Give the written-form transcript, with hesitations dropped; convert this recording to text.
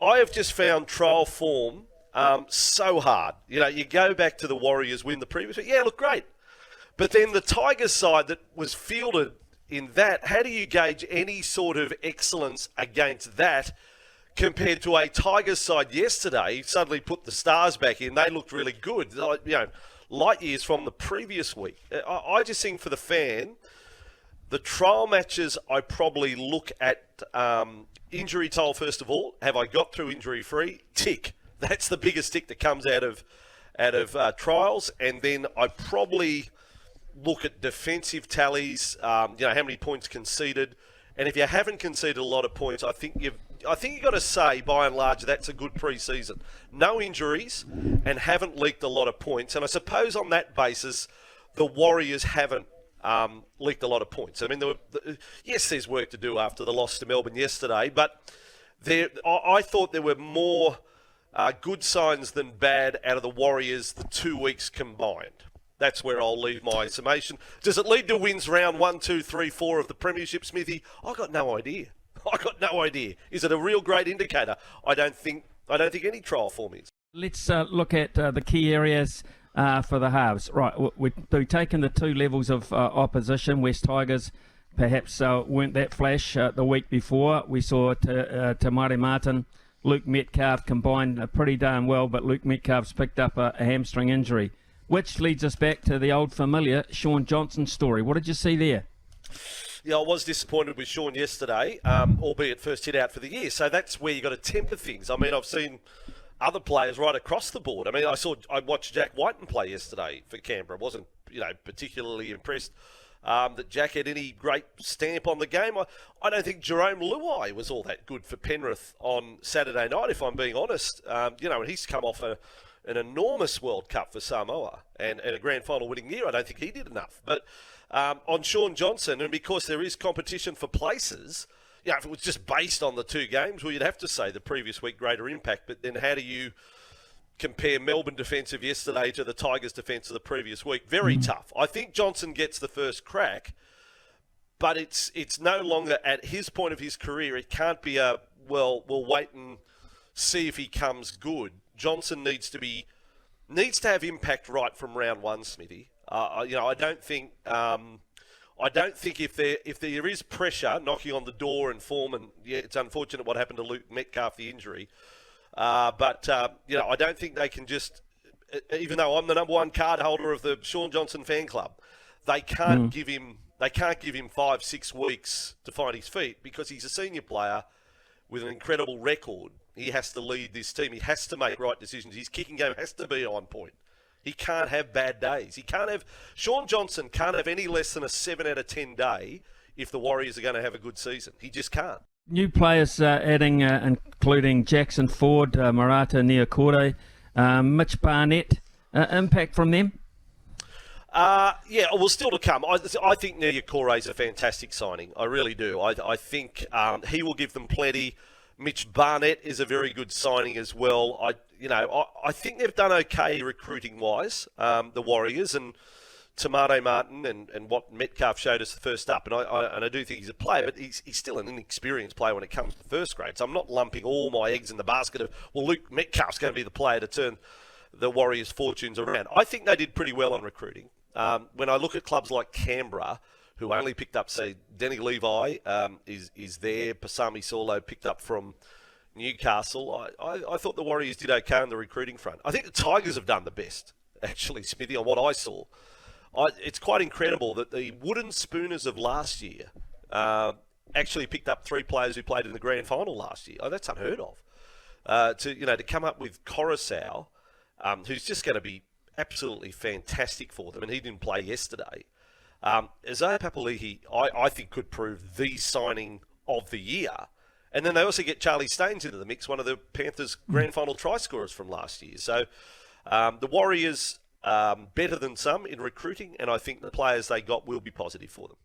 I have just found trial form so hard. You know, you go back to the Warriors win the previous week. Yeah, look great. But then the Tigers side that was fielded in that, how do you gauge any sort of excellence against that compared to a Tigers side yesterday? Suddenly put the Stars back in. They looked really good. You know, light years from the previous week. I just think for the fan, the trial matches, I probably look at injury toll first of all. Have I got through injury free? Tick. That's the biggest tick that comes out of trials. And then I probably look at defensive tallies. How many points conceded. And if you haven't conceded a lot of points, I think you've got to say, by and large, that's a good pre-season. No injuries and haven't leaked a lot of points. And I suppose on that basis, the Warriors haven't leaked a lot of points. I mean, yes, there's work to do after the loss to Melbourne yesterday, but I thought there were more good signs than bad out of the Warriors the 2 weeks combined. That's where I'll leave my summation. Does it lead to wins round 1, 2, 3, 4 of the Premiership, Smithy? I got no idea. Is it a real great indicator? I don't think any trial form is. Let's look at the key areas for the halves. Right, we've taken the two levels of opposition. West Tigers perhaps weren't that flash the week before. We saw Tamari Martin, Luke Metcalf combined pretty darn well, but Luke Metcalf's picked up a hamstring injury, which leads us back to the old familiar Shaun Johnson story. What did you see there? Yeah, I was disappointed with Shaun yesterday, albeit first hit out for the year. So that's where you got to temper things. I mean, I've seen other players right across the board. I mean, I watched Jack Whiten play yesterday for Canberra. Wasn't particularly impressed that Jack had any great stamp on the game. I don't think Jerome Luai was all that good for Penrith on Saturday night, if I'm being honest. And he's come off an enormous World Cup for Samoa and a grand final winning year. I don't think he did enough. But on Shaun Johnson, and because there is competition for places, if it was just based on the two games, well, you'd have to say the previous week greater impact. But then how do you compare Melbourne defensive yesterday to the Tigers defence of the previous week? Very tough. I think Johnson gets the first crack, but it's no longer at his point of his career. It can't be we'll wait and see if he comes good. Johnson needs to have impact right from round one, Smithy. I don't think if there is pressure knocking on the door and form, and yeah, it's unfortunate what happened to Luke Metcalf, the injury. But I don't think they can just, even though I'm the number one card holder of the Shaun Johnson fan club, they can't give him 5-6 weeks to find his feet, because he's a senior player with an incredible record. He has to lead this team. He has to make right decisions. His kicking game has to be on point. He can't have bad days. Shaun Johnson can't have any less than a 7 out of 10 day if the Warriors are going to have a good season. He just can't. New players adding, including Jackson Ford, Marata Niokore, Mitch Barnett. Impact from them? Still to come. I think Niokore is a fantastic signing. I really do. I think he will give them plenty. Mitch Barnett is a very good signing as well. I think they've done okay recruiting-wise, the Warriors, and Tamari Martin and what Metcalf showed us the first up. And I do think he's a player, but he's still an inexperienced player when it comes to first grade. So I'm not lumping all my eggs in the basket of, Luke Metcalf's going to be the player to turn the Warriors' fortunes around. I think they did pretty well on recruiting. When I look at clubs like Canberra, who only picked up, say, Denny Levi is there. Pasami Saulo picked up from Newcastle. I thought the Warriors did okay on the recruiting front. I think the Tigers have done the best, actually, Smithy, on what I saw. It's quite incredible that the wooden spooners of last year actually picked up 3 players who played in the grand final last year. That's unheard of. To come up with Coruscant, who's just going to be absolutely fantastic for them, and he didn't play yesterday. Isaiah Papali'i, I think, could prove the signing of the year. And then they also get Charlie Staines into the mix, one of the Panthers' grand final try scorers from last year. So the Warriors better than some in recruiting, and I think the players they got will be positive for them.